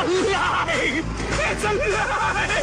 alive! It's alive!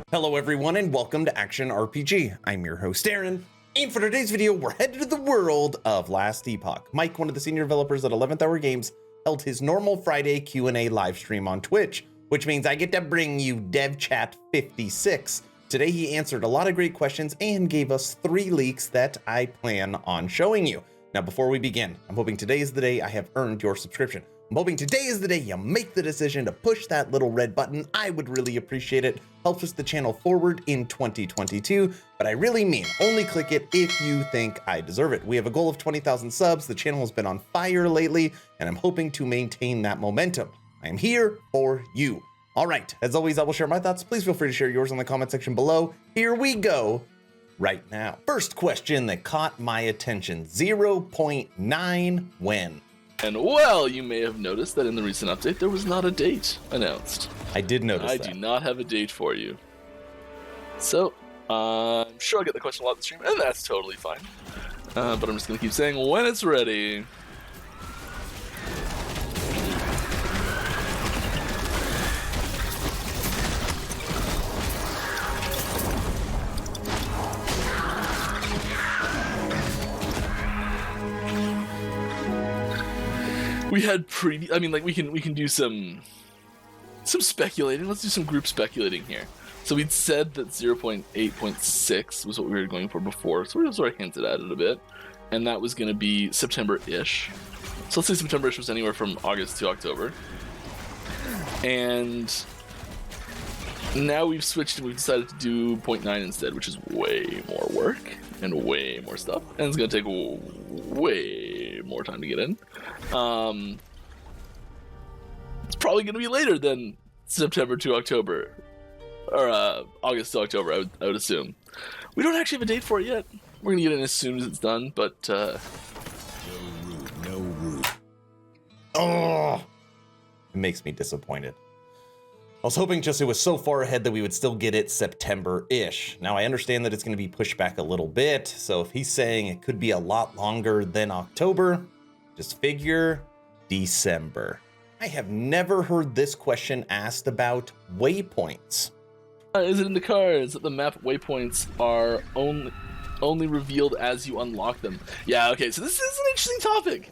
Hello everyone and welcome to Action RPG. I'm your host Aaron, and for today's video we're headed to the world of Last Epoch. Mike, one of the senior developers at 11th Hour Games, held his normal Friday Q&A live stream on Twitch, which means I get to bring you Dev Chat 56. Today he answered a lot of great questions and gave us 3 leaks that I plan on showing you. Now before we begin, I'm hoping today is the day I have earned your subscription. I'm hoping today is the day you make the decision to push that little red button. I would really appreciate it. Helps push the channel forward in 2022, but I really mean only click it if you think I deserve it. We have a goal of 20,000 subs. The channel has been on fire lately, and I'm hoping to maintain that momentum. I am here for you. All right, as always, I will share my thoughts. Please feel free to share yours in the comment section below. Here we go right now. First question that caught my attention, 0.9 when? And well, you may have noticed that in the recent update, there was not a date announced. I did notice that. I do not have a date for you. So, I'm sure I'll get the question a lot in the stream, and that's totally fine. But I'm just going to keep saying when it's ready. We had we can do some speculating. Let's do some group speculating here. So we'd said that 0.8.6 was what we were going for before, so we sort of hinted at it a bit, and that was going to be September-ish. So let's say September-ish was anywhere from August to October, and now we've switched and we've decided to do 0.9 instead, which is way more work and way more stuff, and it's going to take way more time to get in. It's probably going to be later than September to October, or August to October, I would assume. We don't actually have a date for it yet. We're going to get in as soon as it's done, but No root. Oh, it makes me disappointed. I was hoping just it was so far ahead that we would still get it September-ish. Now I understand that it's going to be pushed back a little bit, so if he's saying it could be a lot longer than October, just figure December. I have never heard this question asked about waypoints. Is it in the cards that the map waypoints are only revealed as you unlock them? Yeah, okay, so this is an interesting topic.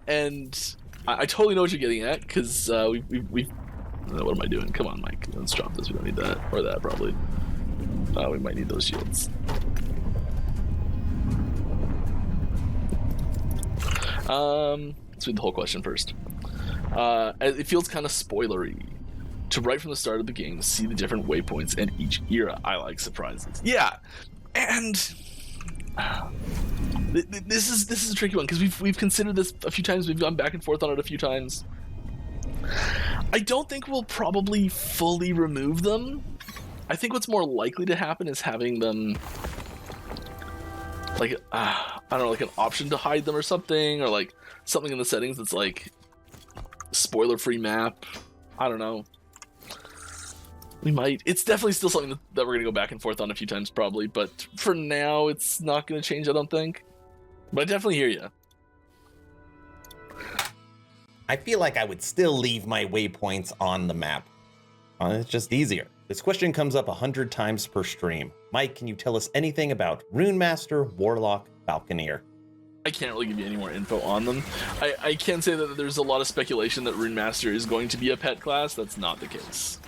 And I totally know what you're getting at, because we've what am I doing? Come on, Mike. Let's drop this. We don't need that. Or that, probably. We might need those shields. Let's read the whole question first. It feels kind of spoilery to right from the start of the game see the different waypoints and each era. I like surprises. Yeah, and this is a tricky one because we've considered this a few times. We've gone back and forth on it a few times. I don't think we'll probably fully remove them. I think what's more likely to happen is having them like I don't know, like an option to hide them or something, or like something in the settings that's like spoiler-free map. I don't know. We might. It's definitely still something that we're gonna go back and forth on a few times probably, but for now it's not gonna change, I don't think. But I definitely hear you. I feel like I would still leave my waypoints on the map. It's just easier. This question comes up 100 times per stream. Mike, can you tell us anything about Runemaster, Warlock, Falconeer? I can't really give you any more info on them. I can say that there's a lot of speculation that Runemaster is going to be a pet class. That's not the case.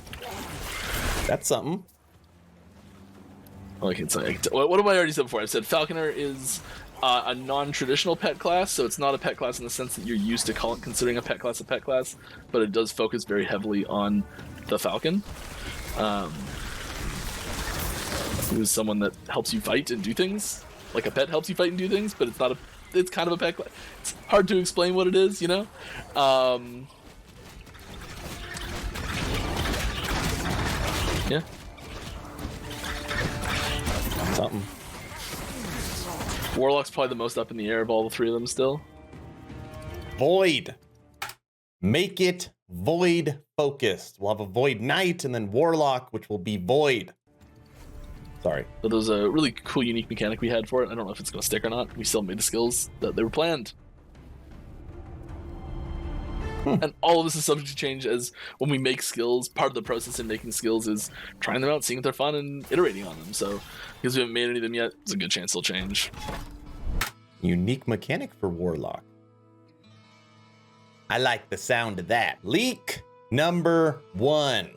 That's something. Well, I can say. What have I already said before? I said Falconer is a non-traditional pet class, so it's not a pet class in the sense that you're used to considering a pet class, but it does focus very heavily on the Falcon. Who is someone that helps you fight and do things, like a pet helps you fight and do things, but it's kind of a pet class. It's hard to explain what it is, you know? Yeah. Something. Warlock's probably the most up in the air of all the three of them still. Void. Make it void focused. We'll have a void knight and then warlock, which will be void. Sorry. So there was a really cool, unique mechanic we had for it. I don't know if it's going to stick or not. We still made the skills that they were planned. And all of this is subject to change, as when we make skills, part of the process in making skills is trying them out, seeing if they're fun, and iterating on them. So because we haven't made any of them yet, there's a good chance they'll change. Unique mechanic for warlock. I like the sound of that. Leak number 1.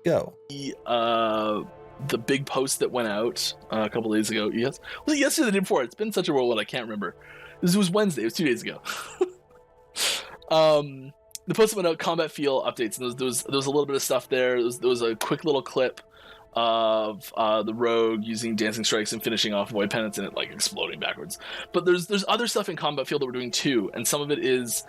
Go. The big post that went out a couple days ago. Yes, was it yesterday or the day before? It's been such a whirlwind, I can't remember. This was Wednesday. It was 2 days ago. The post that went out, combat feel updates, and there was a little bit of stuff there. There was a quick little clip of the rogue using dancing strikes and finishing off void penance and it like exploding backwards. But there's other stuff in combat field that we're doing too, and some of it is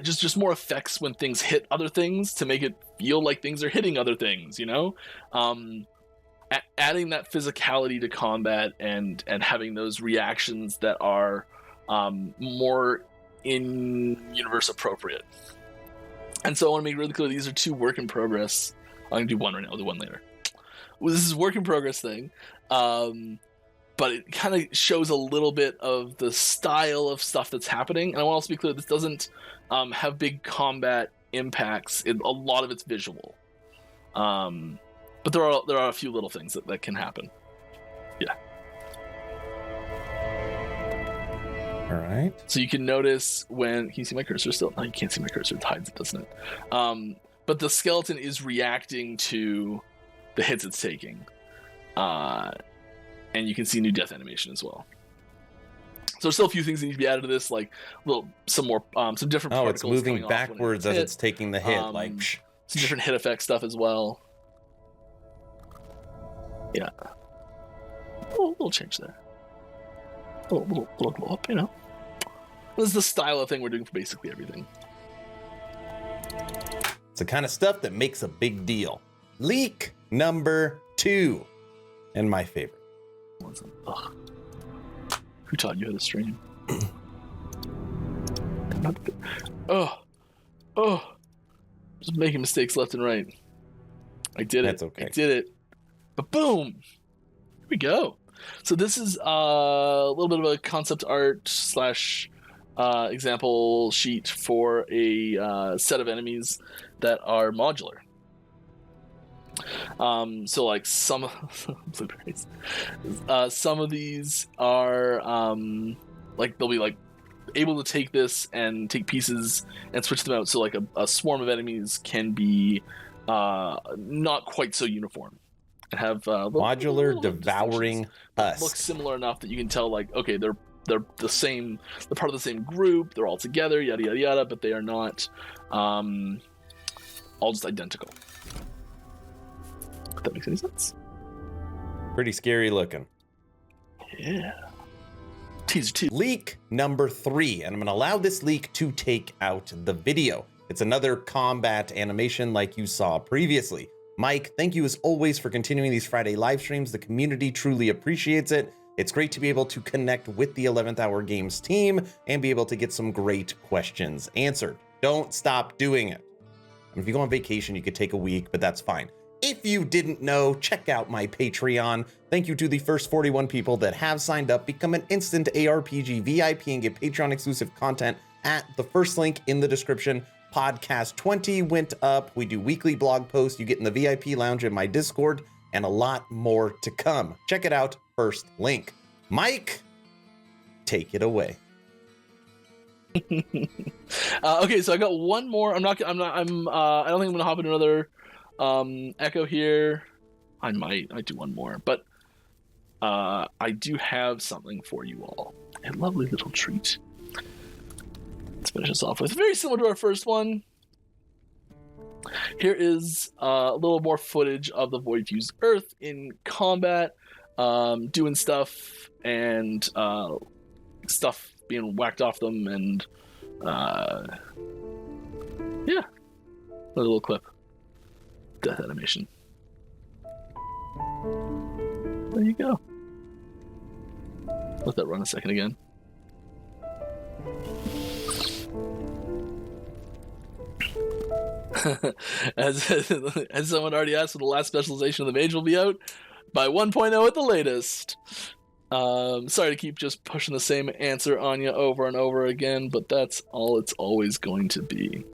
just more effects when things hit other things to make it feel like things are hitting other things, you know? Adding that physicality to combat and having those reactions that are more in universe appropriate. And so I want to make it really clear these are 2 work in progress. I'm gonna do one right now, I'll do one later. Well, this is a work in progress thing, but it kind of shows a little bit of the style of stuff that's happening. And I want to also be clear, this doesn't have big combat impacts. A lot of it's visual, but there are a few little things that can happen. Yeah. All right. So you can notice when... Can you see my cursor still? No, you can't see my cursor. It hides it, doesn't it? But the skeleton is reacting to the hits it's taking. And you can see new death animation as well. So there's still a few things that need to be added to this, like some different particles. Oh, it's moving backwards as hit. it's taking the hit. Some different hit effect stuff as well. Yeah. A little change there. A little glow up, you know. This is the style of thing we're doing for basically everything. It's the kind of stuff that makes a big deal. Leak number 2. And my favorite. Ugh. Who taught you how to stream? Just making mistakes left and right. I did it. That's okay. I did it. But boom! Here we go. So this is a little bit of a concept art / example sheet for a set of enemies that are modular. So like some blueberries. Some of these are like they'll be like able to take this and take pieces and switch them out. So like a swarm of enemies can be not quite so uniform and have modular devouring husk. Look similar enough that you can tell like, okay, they're the same, they're part of the same group, they're all together, yada yada yada, but they are not all just identical. If that makes any sense. Pretty scary looking. Yeah. Teaser 2. Leak number 3, and I'm gonna allow this leak to take out the video. It's another combat animation like you saw previously. Mike, thank you as always for continuing these Friday live streams. The community truly appreciates it. It's great to be able to connect with the 11th Hour Games team and be able to get some great questions answered. Don't stop doing it. And if you go on vacation, you could take a week, but that's fine. If you didn't know, check out my Patreon. Thank you to the first 41 people that have signed up. Become an instant ARPG VIP and get Patreon exclusive content at the first link in the description. Podcast 20 went up. We do weekly blog posts. You get in the VIP lounge in my Discord and a lot more to come. Check it out. First link. Mike, take it away. Okay, so I got one more. I don't think I'm gonna hop into another echo here. I might do one more, but I do have something for you all. A lovely little treat. Let's finish this off with very similar to our first one. Here is a little more footage of the Void Fused Earth in combat, doing stuff and stuff being whacked off them, and yeah, a little clip. Death animation. There you go. Let that run a second again. as someone already asked, when the last specialization of the Mage will be out, by 1.0 at the latest. Sorry to keep just pushing the same answer on you over and over again, but that's all it's always going to be.